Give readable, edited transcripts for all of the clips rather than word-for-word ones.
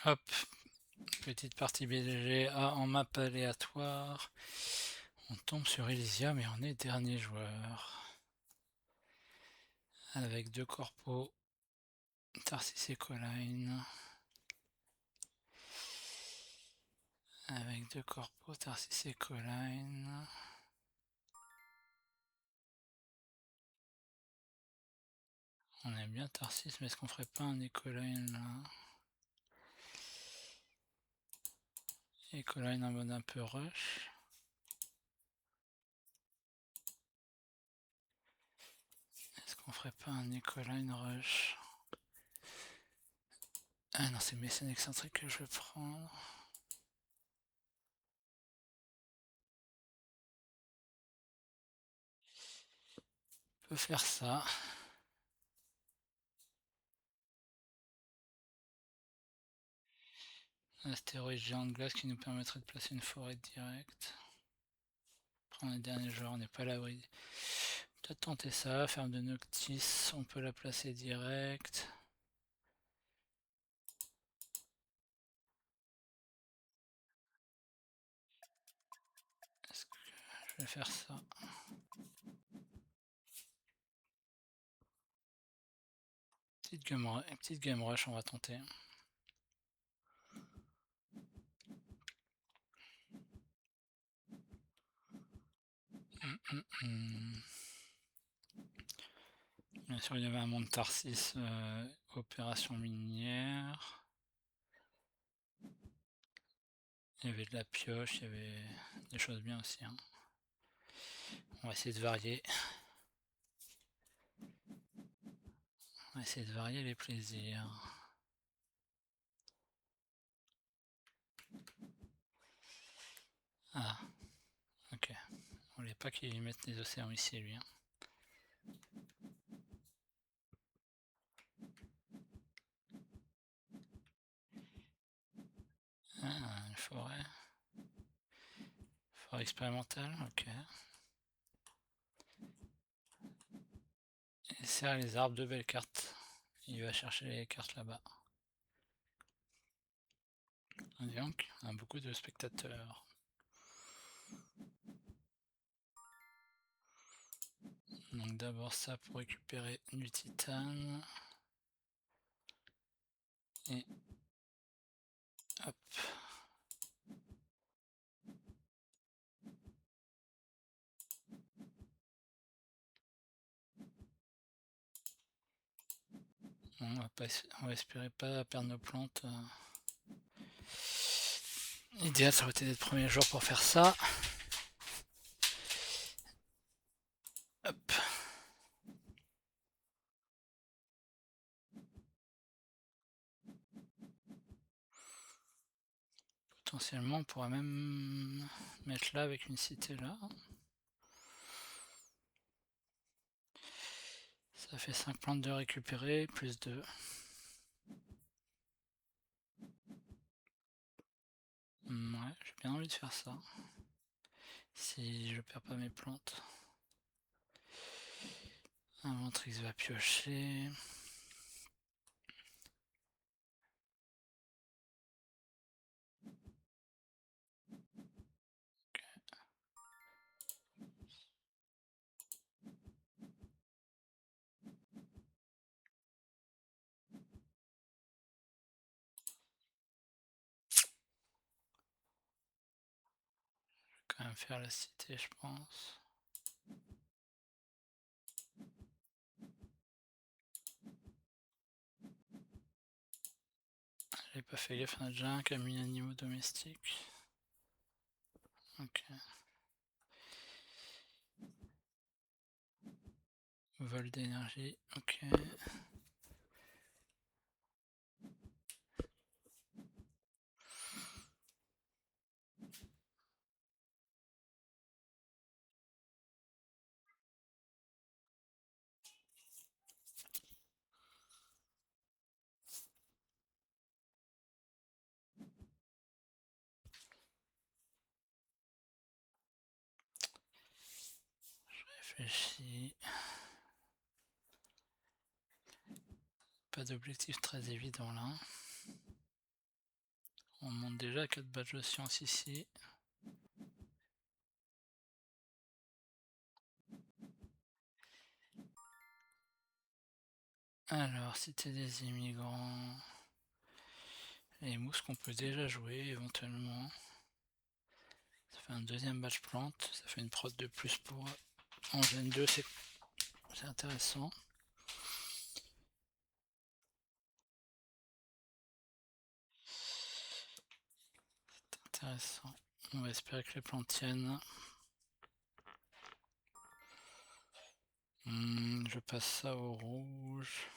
Hop, petite partie BGA en map aléatoire. On tombe sur Elysium et on est dernier joueur. Avec 2 corpos, Tarsis et Colline. Avec 2 corpos, Tarsis et Colline. On aime bien Tarsis, mais est-ce qu'on ferait pas un Ecoline là? Ecoline en mode un peu rush. Est-ce qu'on ferait pas un Ecoline rush? Ah non, c'est mécène excentrique que je vais prendre. On peut faire ça. Un astéroïde géant de glace qui nous permettrait de placer une forêt directe. Prendre les derniers joueurs, on n'est pas à l'abri. Peut-être tenter ça, ferme de Noctis, on peut la placer direct. Est-ce que je vais faire ça? Petite game rush, on va tenter. Bien sûr, il y avait un monde Tarsis, opération minière. Il y avait de la pioche, il y avait des choses bien aussi. Hein. On va essayer de varier. On va essayer de varier les plaisirs. Ah, ok. On voulait pas qu'il mette les océans ici, lui. Hein. Ah, une forêt. Forêt expérimentale, ok. Et serre les arbres, 2 belles cartes. Il va chercher les cartes là-bas. Donc, on a beaucoup de spectateurs. Donc d'abord ça pour récupérer du titane. Et hop. On va espérer pas perdre nos plantes. L'idéal ça aurait été d'être premier jour pour faire ça. Hop. Potentiellement on pourrait même mettre là avec une cité là. Ça fait 5 plantes de récupérer, plus 2. Ouais, j'ai bien envie de faire ça. Si je perds pas mes plantes. Inventrix va piocher. Quand même faire la cité, je pense. J'avais pas fait gaffe, on a déjà un qui a mis animaux domestiques. Ok. Vol d'énergie, ok. Réfléchis. Pas d'objectif très évident là. On monte déjà 4 badges de science ici. Alors, cité des immigrants. Les mousses qu'on peut déjà jouer éventuellement. Ça fait un deuxième badge plante, ça fait une prod de plus pour en Gen 2, c'est intéressant. C'est intéressant. On va espérer que les plantes tiennent. Je passe ça au rouge.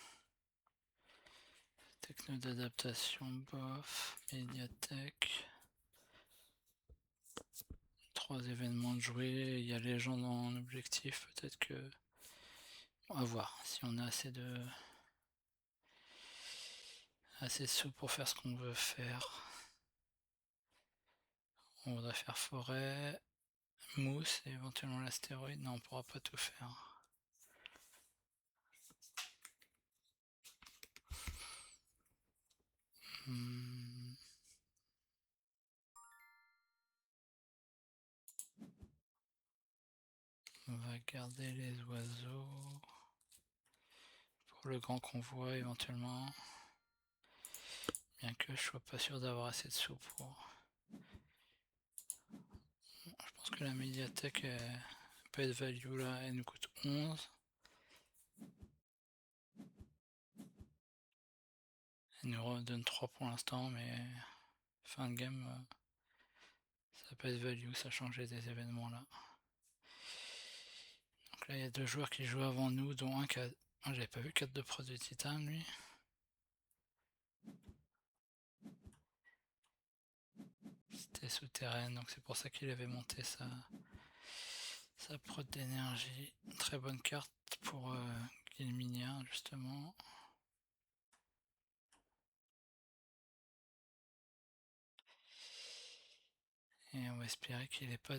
Techno d'adaptation, bof. Médiathèque. 3 événements de jouer. Il y a les gens dans l'objectif. Peut-être que... On va voir si on a assez de sous pour faire ce qu'on veut faire. On voudrait faire forêt, mousse et éventuellement l'astéroïde. Non, on pourra pas tout faire. On va garder les oiseaux pour le grand convoi éventuellement. Bien que je sois pas sûr d'avoir assez de sous pour... Je pense que la médiathèque peut être value là, elle nous coûte 11. Elle nous redonne 3 pour l'instant, mais fin de game, ça peut être value, ça changeait des événements là. Donc là il y a 2 joueurs qui jouent avant nous, dont un qui a... Ah, j'avais pas vu 4 de prod de titane lui. C'était souterraine, donc c'est pour ça qu'il avait monté sa prod d'énergie. Très bonne carte pour qu'il minière justement. Et on va espérer qu'il n'ait pas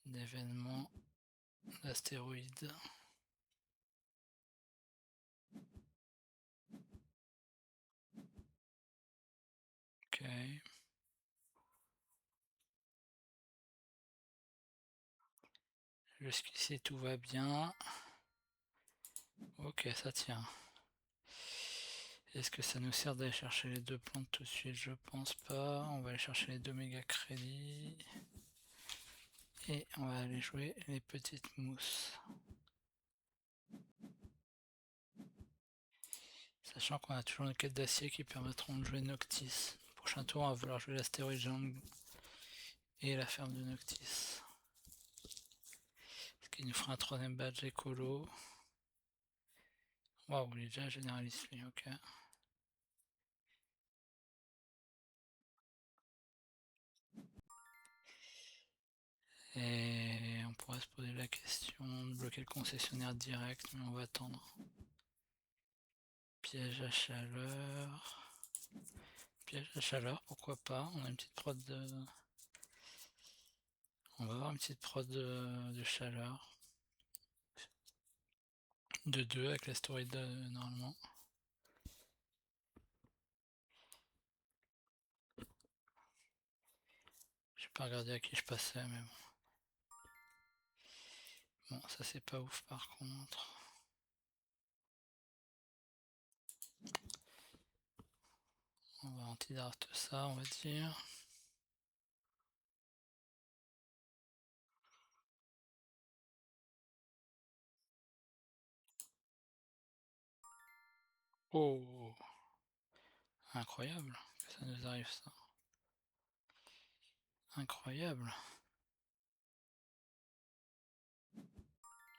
d'événement d'astéroïdes. Ok. Jusqu'ici tout va bien. Ok, ça tient. Est-ce que ça nous sert d'aller chercher les 2 plantes tout de suite? Je pense pas. On va aller chercher les 2 méga crédits. Et on va aller jouer les petites mousses. Sachant qu'on a toujours une quête d'acier qui permettront de jouer Noctis. Prochain tour, on va vouloir jouer l'astéroïde jungle et la ferme de Noctis. Ce qui nous fera un 3ème badge écolo. Waouh, il est déjà généraliste lui, ok. Et on pourrait se poser la question de bloquer le concessionnaire direct, mais on va attendre. Piège à chaleur. Piège à chaleur, pourquoi pas. On a une petite prod de... On va avoir une petite prod de chaleur. De 2 avec l'astéroïde normalement. J'ai pas regardé à qui je passais, mais bon. Bon, ça c'est pas ouf par contre. On va anti-draft ça, on va dire. Oh, incroyable que ça nous arrive ça. Incroyable.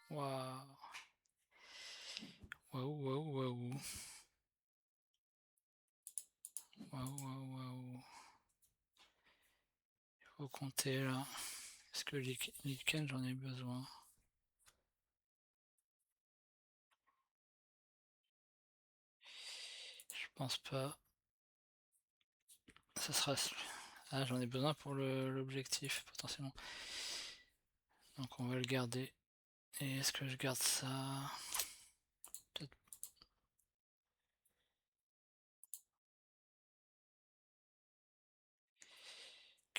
Waouh. Waouh, waouh, waouh. Waouh, waouh, waouh. Il faut compter là. Est-ce que Lichen j'en ai besoin? Je pense pas. Ça sera... Ah, j'en ai besoin pour l'objectif potentiellement. Donc on va le garder. Et est-ce que je garde ça? Peut-être.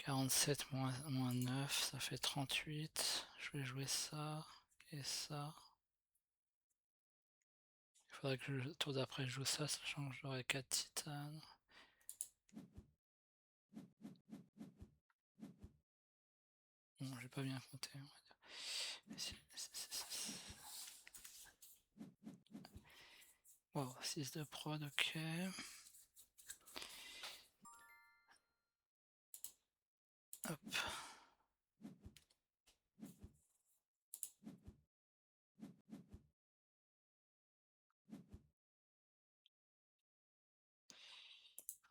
47 moins 9, ça fait 38. Je vais jouer ça et ça. Il faudrait que le tour d'après je joue ça, sachant que j'aurai 4 titanes. Bon, j'ai pas bien compté, on va dire. Wow, 6 de prod, ok. Hop.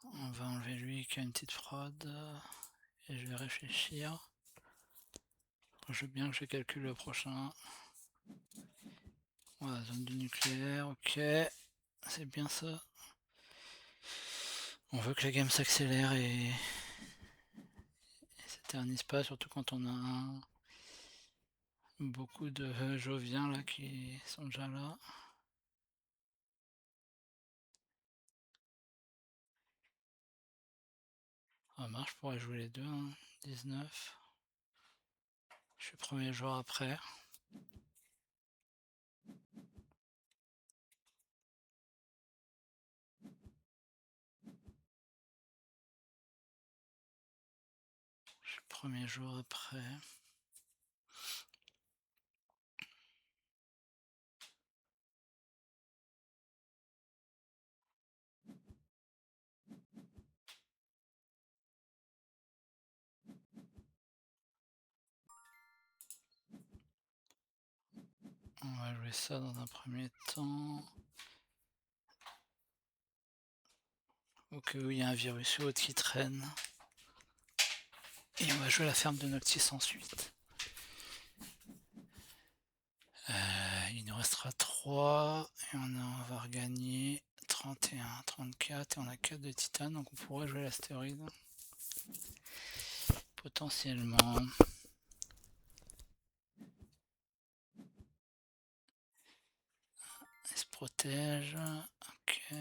On va enlever lui qui a une petite fraude. Et je vais réfléchir. Je veux bien que je calcule le prochain. Voilà, zone du nucléaire, ok. C'est bien ça. On veut que la game s'accélère et s'éternise pas, surtout quand on a beaucoup de joviens là qui sont déjà là. Ça marche, je pourrais jouer les deux, hein. 19. Je suis premier joueur après. Je suis premier joueur après. On va jouer ça dans un premier temps. Au cas où il y a un virus ou autre qui traîne. Et on va jouer la ferme de Noctis ensuite. Il nous restera 3 et on va regagner 31, 34 et on a 4 de titane, donc on pourrait jouer l'astéroïde potentiellement. Il se protège, ok.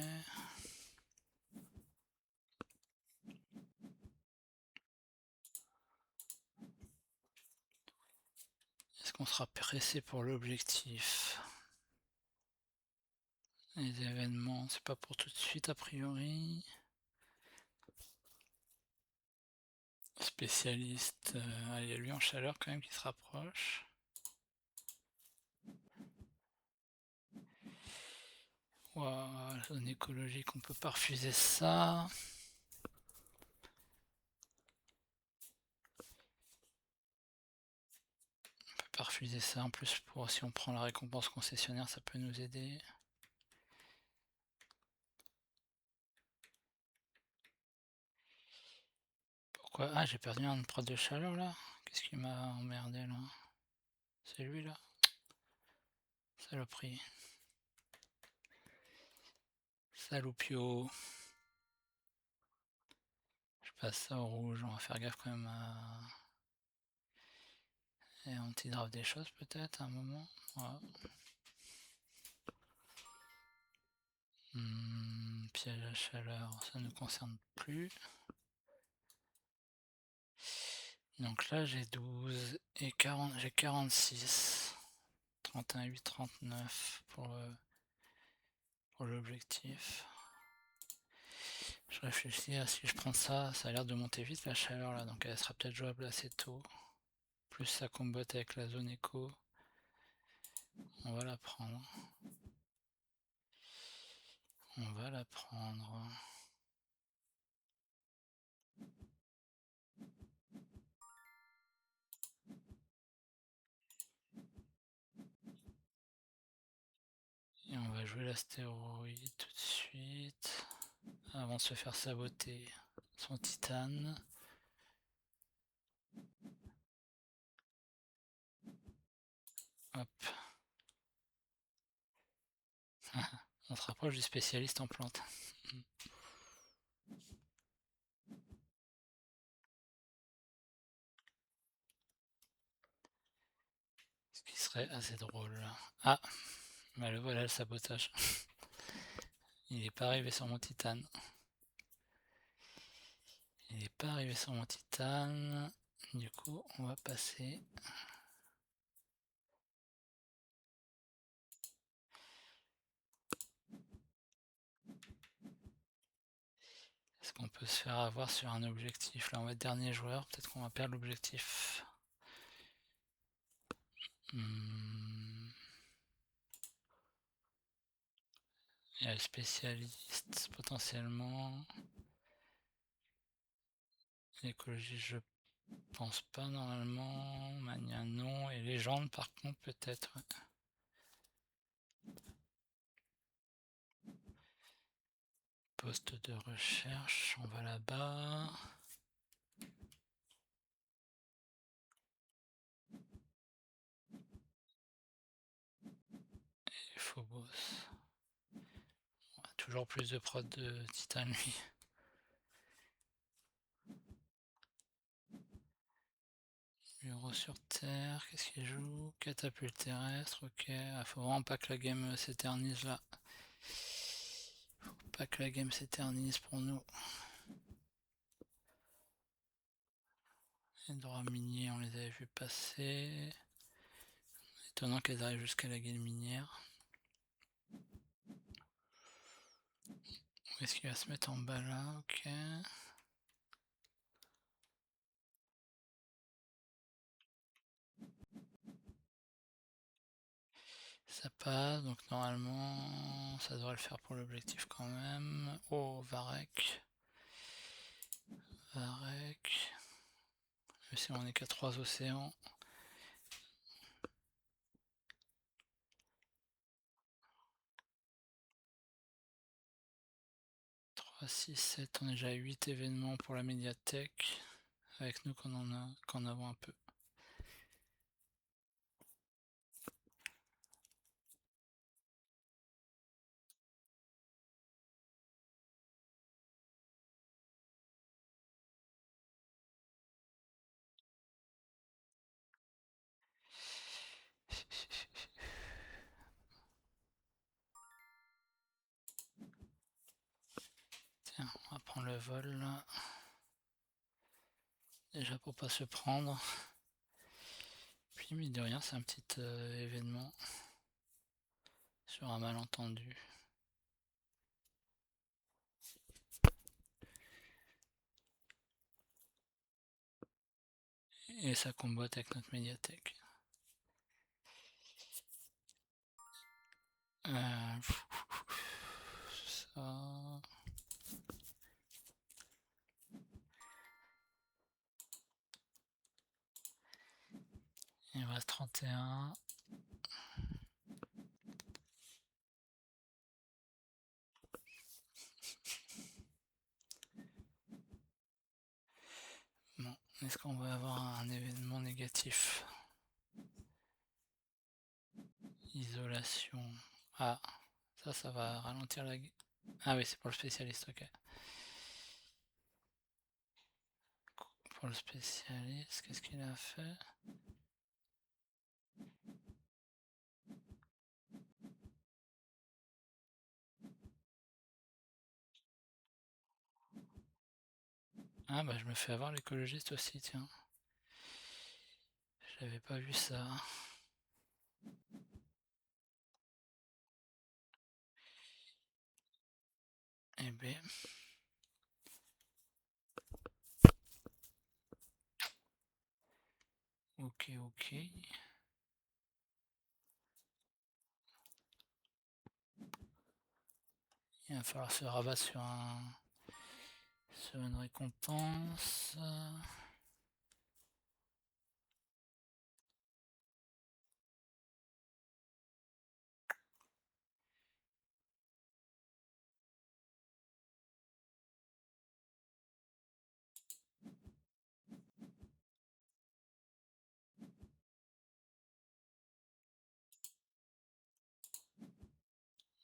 Est-ce qu'on sera pressé pour l'objectif? Les événements, c'est pas pour tout de suite a priori. Spécialiste, il y a lui en chaleur quand même qui se rapproche. Wow, zone écologique, on peut pas refuser ça. On peut pas refuser ça, en plus pour si on prend la récompense concessionnaire, ça peut nous aider. Pourquoi? Ah, j'ai perdu un prod de chaleur là. Qu'est-ce qui m'a emmerdé là? C'est lui là? Saloperie. Saloupio. Je passe ça au rouge, on va faire gaffe quand même à... Et anti-draft des choses peut-être à un moment. Voilà. Piège à chaleur, ça ne nous concerne plus. Donc là j'ai 12 et 40, j'ai 46. 31, 8, 39 pour l'objectif. Je réfléchis à si je prends ça, ça a l'air de monter vite la chaleur là, donc elle sera peut-être jouable assez tôt. Plus ça combotte avec la zone éco. On va la prendre. On va la prendre. Et on va jouer l'astéroïde tout de suite. Avant de se faire saboter son titane. Hop. On se rapproche du spécialiste en plantes. Ce qui serait assez drôle. Ah, bah le voilà le sabotage. Il n'est pas arrivé sur mon titane. Il n'est pas arrivé sur mon titane. Du coup, on va passer. Est-ce qu'on peut se faire avoir sur un objectif? Là, on va être dernier joueur. Peut-être qu'on va perdre l'objectif. Il y a le spécialiste potentiellement. L'écologie, je pense pas normalement. Mania, non. Et légende, par contre, peut-être. Ouais. Poste de recherche, on va là-bas. Et Phobos. Toujours plus de prod de Titan, lui. Bureau sur Terre, qu'est-ce qu'il joue? Catapulte terrestre, ok. Ah, faut vraiment pas que la game s'éternise là. Faut pas que la game s'éternise pour nous. Les droits miniers, on les avait vus passer. Étonnant qu'elles arrivent jusqu'à la game minière. Où est-ce qu'il va se mettre en bas là? Ok. Ça passe, donc normalement ça devrait le faire pour l'objectif quand même. Oh, Varek. Varek. Même si on est qu'à 3 océans. 3, 6, 7, on est déjà à 8 événements pour la médiathèque. Avec nous qu'en avons un peu. Tiens, on va prendre le vol là. Déjà pour pas se prendre. Puis mine de rien, c'est un petit événement sur un malentendu. Et ça combotte avec notre médiathèque. Ça. Il me reste 31. Bon, est-ce qu'on va avoir un événement négatif? Isolation. Ah, ça va ralentir la... Ah oui, c'est pour le spécialiste, ok. Pour le spécialiste, qu'est-ce qu'il a fait? Ah bah je me fais avoir l'écologiste aussi, tiens. J'avais pas vu ça. Eh ben... Ok, ok. Il va falloir se rabattre sur une récompense.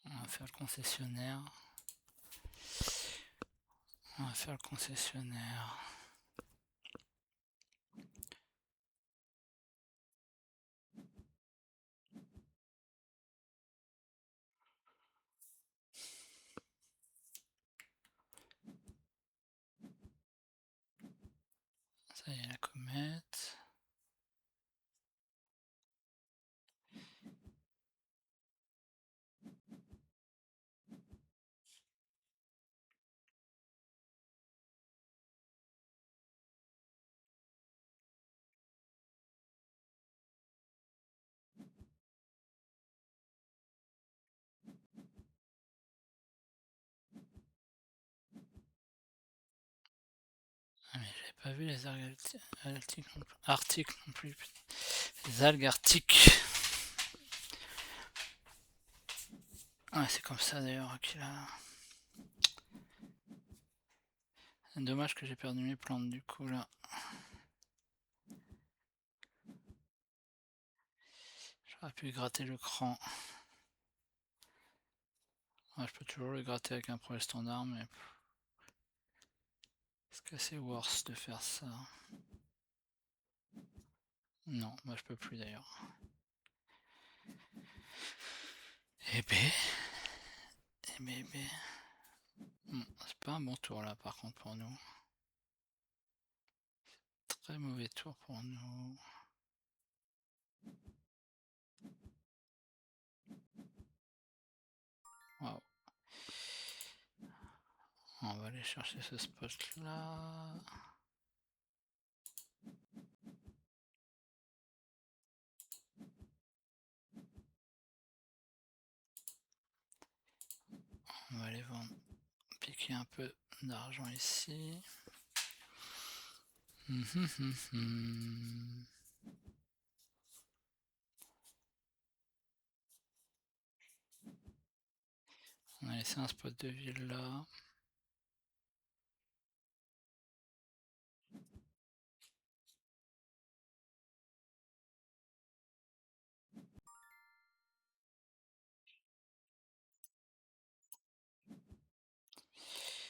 On va faire le concessionnaire. On va faire le concessionnaire. Là, il y a la comète. Ah, mais j'avais pas vu les algues arctiques non plus. Les algues arctiques. Ouais, c'est comme ça d'ailleurs qu'il a. C'est dommage que j'ai perdu mes plantes du coup là. J'aurais pu gratter le cran. Ouais, je peux toujours le gratter avec un projet standard, mais est-ce que c'est worse de faire ça? Non, moi je peux plus d'ailleurs. Eh ben. C'est pas un bon tour là par contre pour nous. Très mauvais tour pour nous. Waouh. On va aller chercher ce spot là. On va aller vendre, piquer un peu d'argent ici. On a laissé un spot de ville là.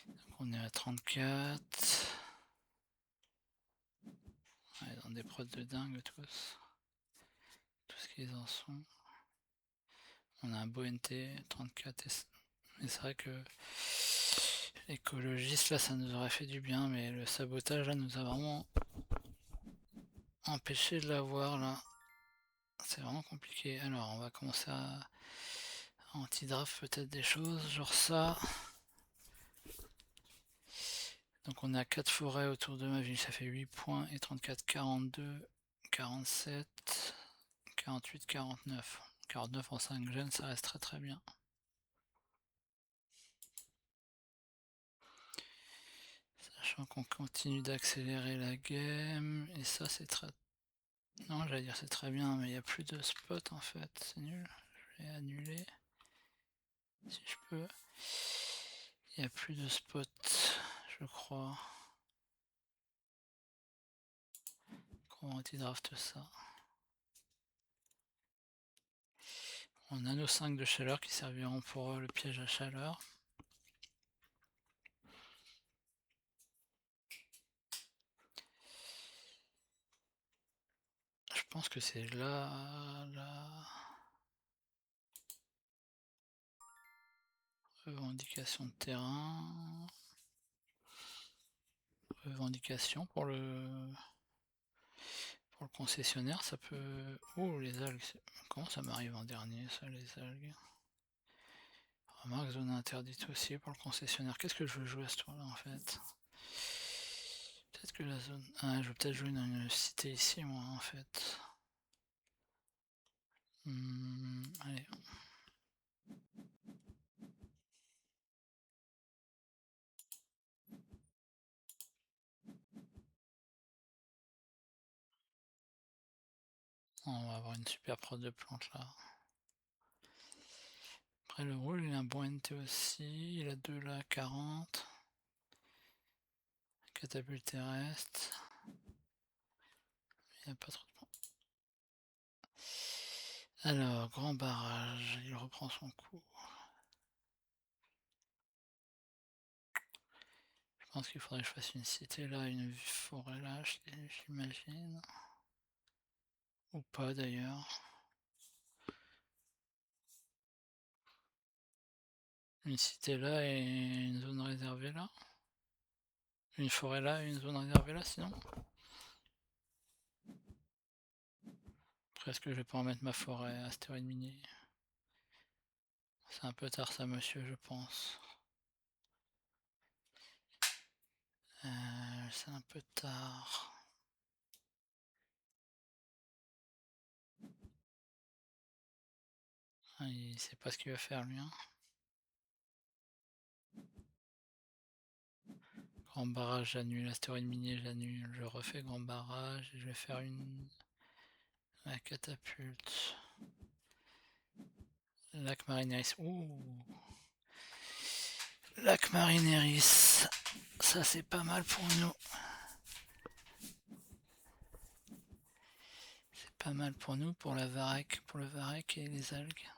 Donc on est à 34. Ouais, dans des prods de dingue tous. Tout ce qu'ils en sont. On a un beau NT 34 mais c'est vrai que l'écologiste là ça nous aurait fait du bien, mais le sabotage là nous a vraiment empêché de l'avoir là. C'est vraiment compliqué. Alors on va commencer à anti-draft peut-être des choses, genre ça. Donc on a 4 forêts autour de ma ville, ça fait 8 points et 34, 42, 47, 48, 49. 49 en 5 gènes, ça reste très très bien. Sachant qu'on continue d'accélérer la game, et ça c'est très... Non, j'allais dire c'est très bien, mais il n'y a plus de spots en fait, c'est nul. Je vais annuler, si je peux. Il n'y a plus de spots, je crois. Comment anti-draft ça? On a nos 5 de chaleur qui serviront pour le piège à chaleur. Je pense que c'est là, revendication de terrain. Revendication pour le concessionnaire, ça peut... Oh, les algues. Comment ça m'arrive en dernier, ça, les algues? Remarque, zone interdite aussi pour le concessionnaire. Qu'est-ce que je veux jouer à ce tour-là, en fait? Peut-être que la zone... Ah, je veux peut-être jouer dans une cité ici, moi, en fait. Allez. On va avoir une super prod de plantes, là. Après, le rouge, il a un bon NT aussi. Il a 2 là, 40. Catapulte terrestre. Il n'y a pas trop de points. Alors, grand barrage, il reprend son coup. Je pense qu'il faudrait que je fasse une cité là, une forêt là, j'imagine. Ou pas d'ailleurs. Une cité là et une zone réservée là. Une forêt là et une zone réservée là sinon. Après, est-ce que je vais pouvoir mettre ma forêt astéroïde minier? C'est un peu tard ça, monsieur, je pense. C'est un peu tard. Ah, il sait pas ce qu'il va faire, lui, hein. Grand barrage, j'annule. Astéroïde minier, j'annule. Je refais grand barrage et je vais faire la catapulte. Lac Marineris. Ouh. Lac Marineris. Ça, c'est pas mal pour nous. C'est pas mal pour nous, pour la varech, pour le varech et les algues.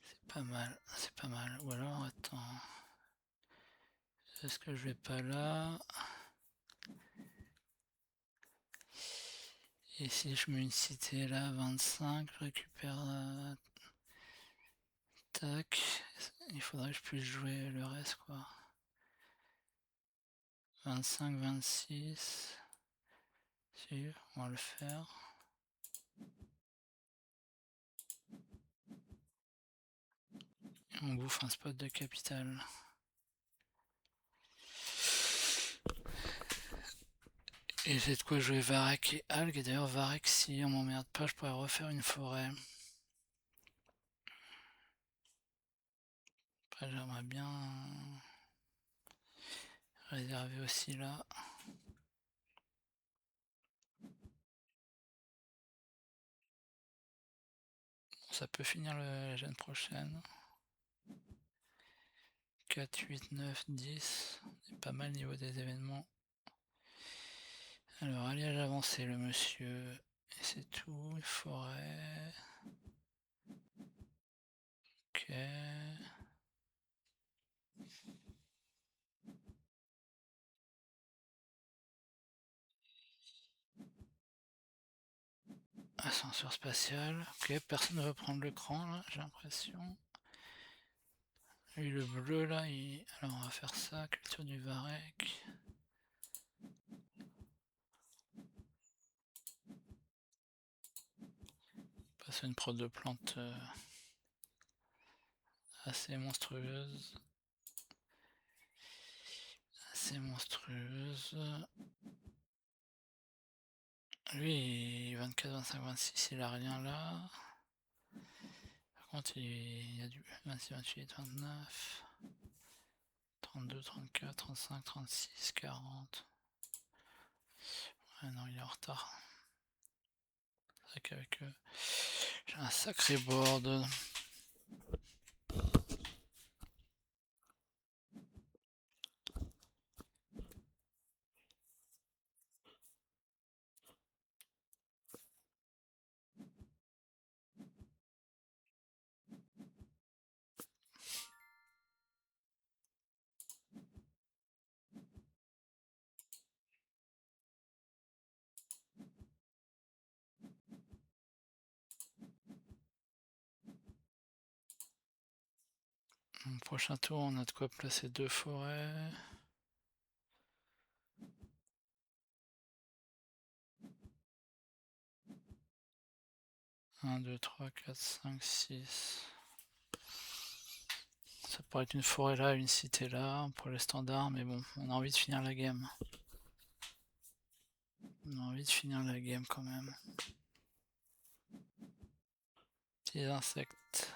C'est pas mal, c'est pas mal. Ou alors, attends. Est-ce que je vais pas là? Et si je mets une cité là, 25, je récupère... tac. Il faudrait que je puisse jouer le reste, quoi. 25, 26. Si, on va le faire. Et on bouffe un spot de capital. Et j'ai de quoi jouer Varech et Algue. Et d'ailleurs, Varech, si on m'emmerde pas, je pourrais refaire une forêt. Après, j'aimerais bien réserver aussi là. Ça peut finir la gêne prochaine. 4, 8, 9, 10. On est pas mal niveau des événements. Alors, alliage avancé, le monsieur. Et c'est tout. Forêt. Ok. Ascenseur spatial. Ok, personne ne veut prendre le cran là, j'ai l'impression. Lui, le bleu là, alors on va faire ça. Culture du varech. Passer une prod de plantes assez monstrueuse. Assez monstrueuse. Lui, 24, 25, 26, il a rien là. Par contre, il y a du 26, 28, 29, 32, 34, 35, 36, 40. Ouais, non, il est en retard. C'est vrai qu'avec eux, j'ai un sacré board. Au prochain tour, on a de quoi placer 2 forêts. Un, 2, 3, 4, 5, 6. Ça pourrait être une forêt là, une cité là, pour les standards, mais bon, on a envie de finir la game. On a envie de finir la game quand même. Petits insectes.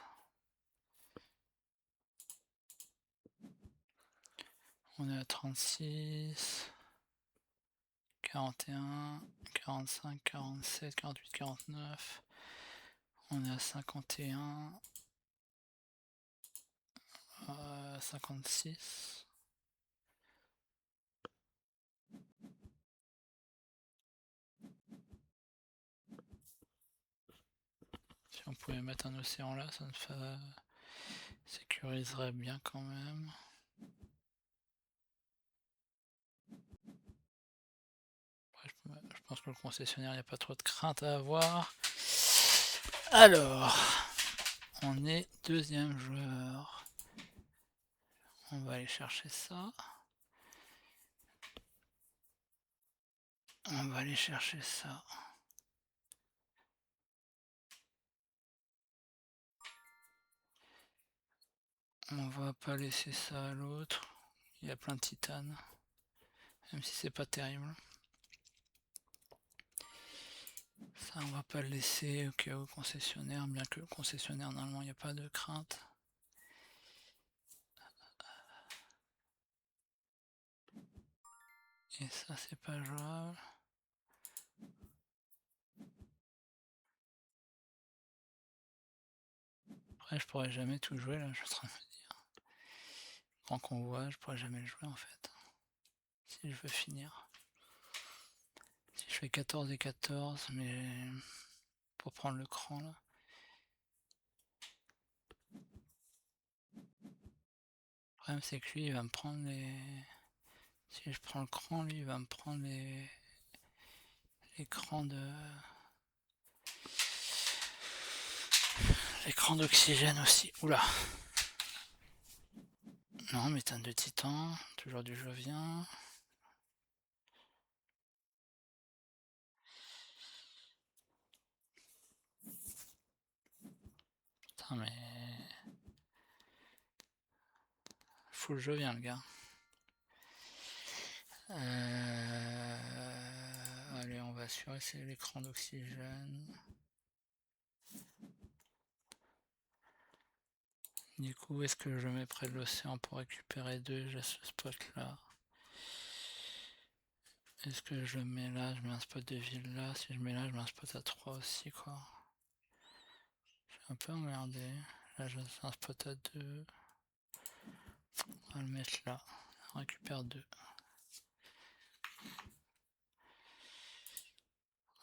On est à 36, 41, 45, 47, 48, 49. On est à 51, 56. Si on pouvait mettre un océan là, ça nous sécuriserait bien quand même. Je pense que le concessionnaire, il n'y a pas trop de crainte à avoir. Alors, On est deuxième joueur. On va aller chercher ça. On va aller chercher ça. On va pas laisser ça à l'autre. Il y a plein de titane. Même si c'est pas terrible. Ça, on va pas le laisser au cas où concessionnaire, bien que le concessionnaire, normalement, il n'y a pas de crainte. Et ça, c'est pas jouable. Après, je pourrais jamais tout jouer, là, je suis en train de me dire. Grand convoi, je pourrais jamais le jouer, en fait. Si je veux finir. Si je fais 14 et 14, mais pour prendre le cran, là. Le problème, c'est que lui, il va me prendre les... Si je prends le cran, lui, il va me prendre les crans de... L'écran d'oxygène aussi. Oula. Non, méthane de titan. Toujours du jovien. Putain, mais... Full jovien, le gars. Allez, on va assurer c'est l'écran d'oxygène. Du coup, est-ce que je mets près de l'océan pour récupérer 2? J'ai ce spot là. Est-ce que je le mets là? Je mets un spot de ville là. Si je mets là, je mets un spot à 3 aussi, quoi. Je suis un peu emmerdé. Là, j'ai un spot à 2. On va le mettre là. On récupère 2.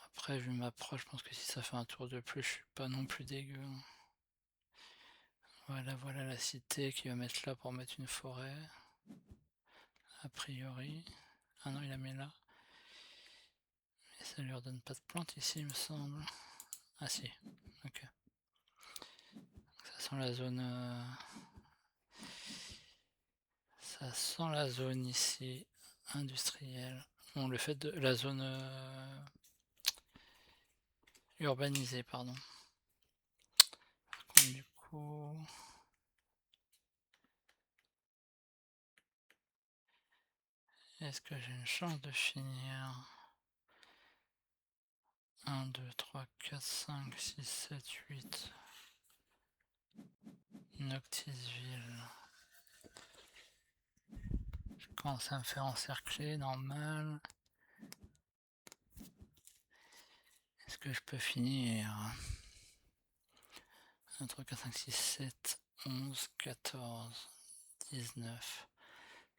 Après, vu ma proche, je pense que si ça fait un tour de plus, je suis pas non plus dégueu. Voilà la cité qui va mettre là pour mettre une forêt. A priori. Ah non, il la met là. Mais ça lui redonne pas de plantes ici, il me semble. Ah si, ok. Ça sent la zone... Ça sent la zone ici, industrielle. Bon, le fait de... La zone... urbanisée, pardon. Par contre, du coup... Est-ce que j'ai une chance de finir? 1, 2, 3, 4, 5, 6, 7, 8. Noctisville. Je commence à me faire encercler, normal. Est-ce que je peux finir? 1, 2, 3, 4, 5, 6, 7, 11, 14, 19,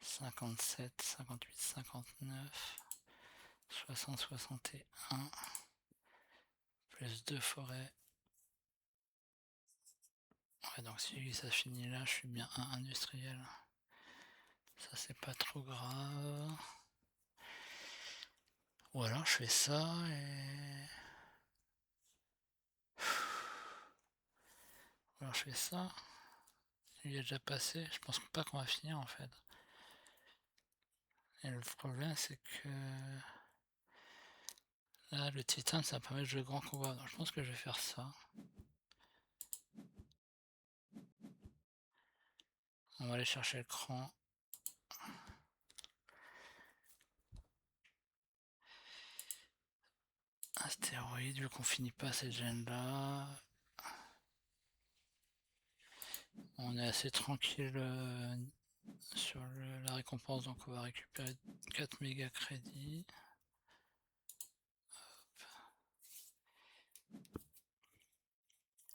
57, 58, 59, 60, 61, plus 2 forêts. Ouais, donc si ça finit là, je suis bien 1 industriel. Ça, c'est pas trop grave. Ou alors je fais ça et... Ou alors je fais ça. Il est déjà passé. Je pense pas qu'on va finir en fait. Et le problème c'est que... Là, le titane, ça va permettre de grand combat. Donc je pense que je vais faire ça. On va aller chercher le cran. Astéroïde, vu qu'on finit pas cette gêne là. On est assez tranquille sur la récompense, donc on va récupérer 4 méga crédits.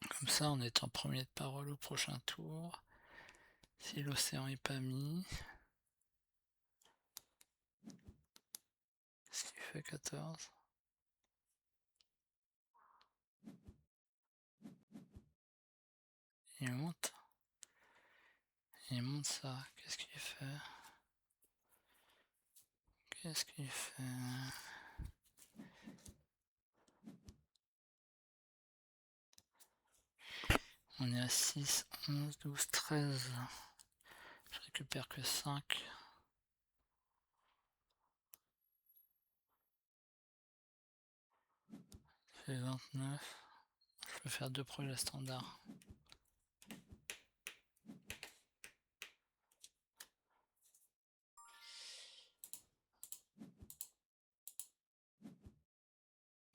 Comme ça, on est en premier de parole au prochain tour. Si l'océan est pas mis. Ce qui fait 14. Il monte. Il monte ça. Qu'est-ce qu'il fait? Qu'est-ce qu'il fait? On est à 6, 11, 12, 13. Je récupère que 5. Ça fait 29. Je peux faire 2 projets standards.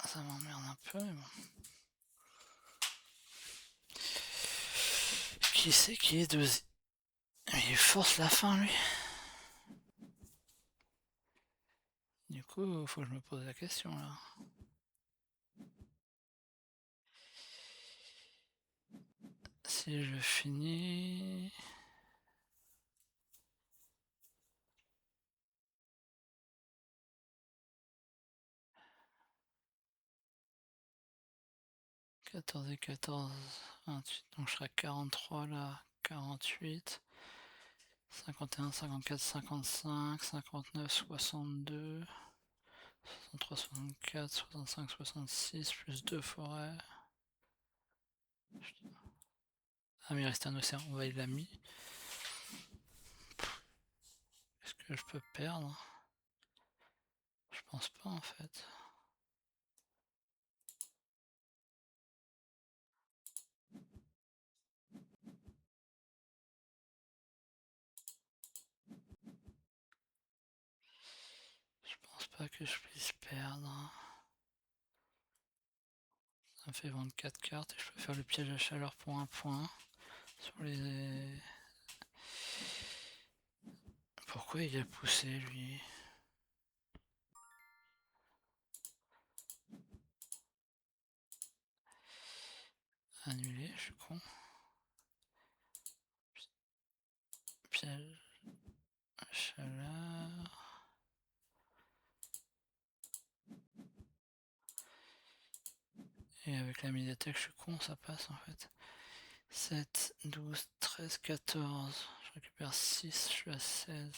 Ça m'emmerde un peu, mais bon. Qui c'est qui est deuxième? Il force la fin, lui. Du coup, faut que je me pose la question, là. Si je finis... 14 et 14, 28, donc je serai à 43 là, 48, 51, 54, 55, 59, 62, 63, 64, 65, 66, plus 2 forêts. Ah mais il reste un océan, on va y l'a mis. Est-ce que je peux perdre? Je pense pas en fait. Je pense pas que je puisse perdre. Ça me fait 24 cartes et je peux faire le piège à chaleur pour un point. Sur les... Pourquoi il a poussé lui? Annulé, je suis con. Piège à chaleur. Et avec la médiathèque, je suis con, ça passe en fait. 7, 12, 13, 14. Je récupère 6, je suis à 16.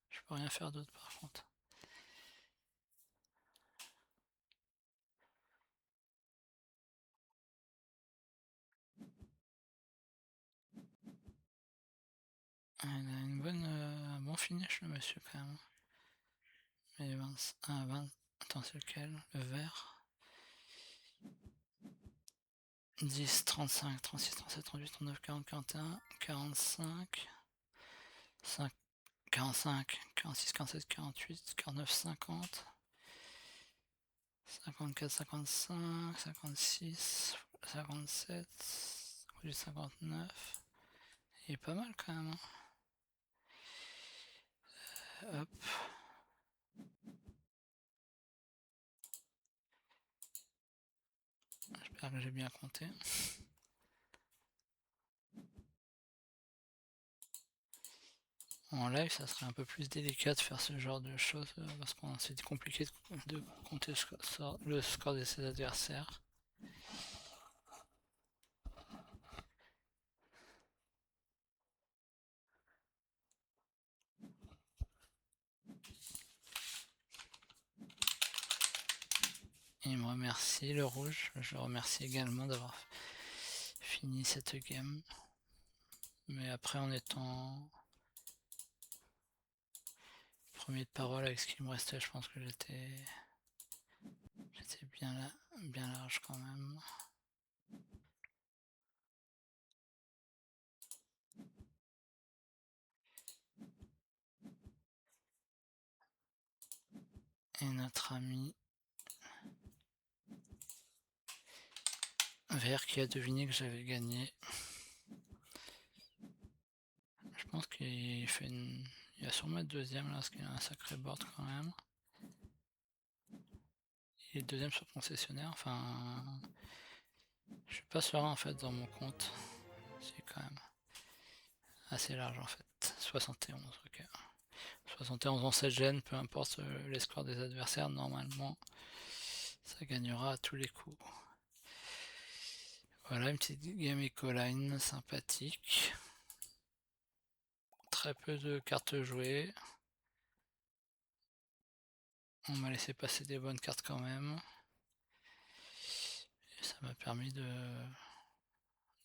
Je peux rien faire d'autre par contre. Il a un bon finish le monsieur quand même. Mais 20. Attends, c'est lequel? Le vert. 10, 35, 36, 37, 38, 39, 40, 41, 45, 5, 45, 46, 47, 48, 49, 50, 54, 55, 56, 57, 58, 59. Il est pas mal quand même. Hop. J'espère que j'ai bien compté. En live, ça serait un peu plus délicat de faire ce genre de choses parce que c'est compliqué de compter le score de ses adversaires. Il me remercie, le rouge. Je le remercie également d'avoir fini cette game. Mais après, en étant premier de parole avec ce qu'il me restait, je pense que j'étais bien large quand même. Et notre ami vert qui a deviné que j'avais gagné. Je pense qu'il fait il va sûrement être deuxième là, parce qu'il a un sacré board quand même. Il est deuxième sur concessionnaire, enfin... Je suis pas serein en fait dans mon compte. C'est quand même assez large en fait. 71, ok. 71 on 7 gènes, peu importe les scores des adversaires, normalement ça gagnera à tous les coups. Voilà, une petite game Ecoline sympathique. Très peu de cartes jouées. On m'a laissé passer des bonnes cartes quand même. Et ça m'a permis de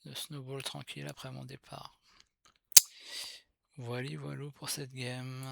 de snowball tranquille après mon départ. Voilà pour cette game.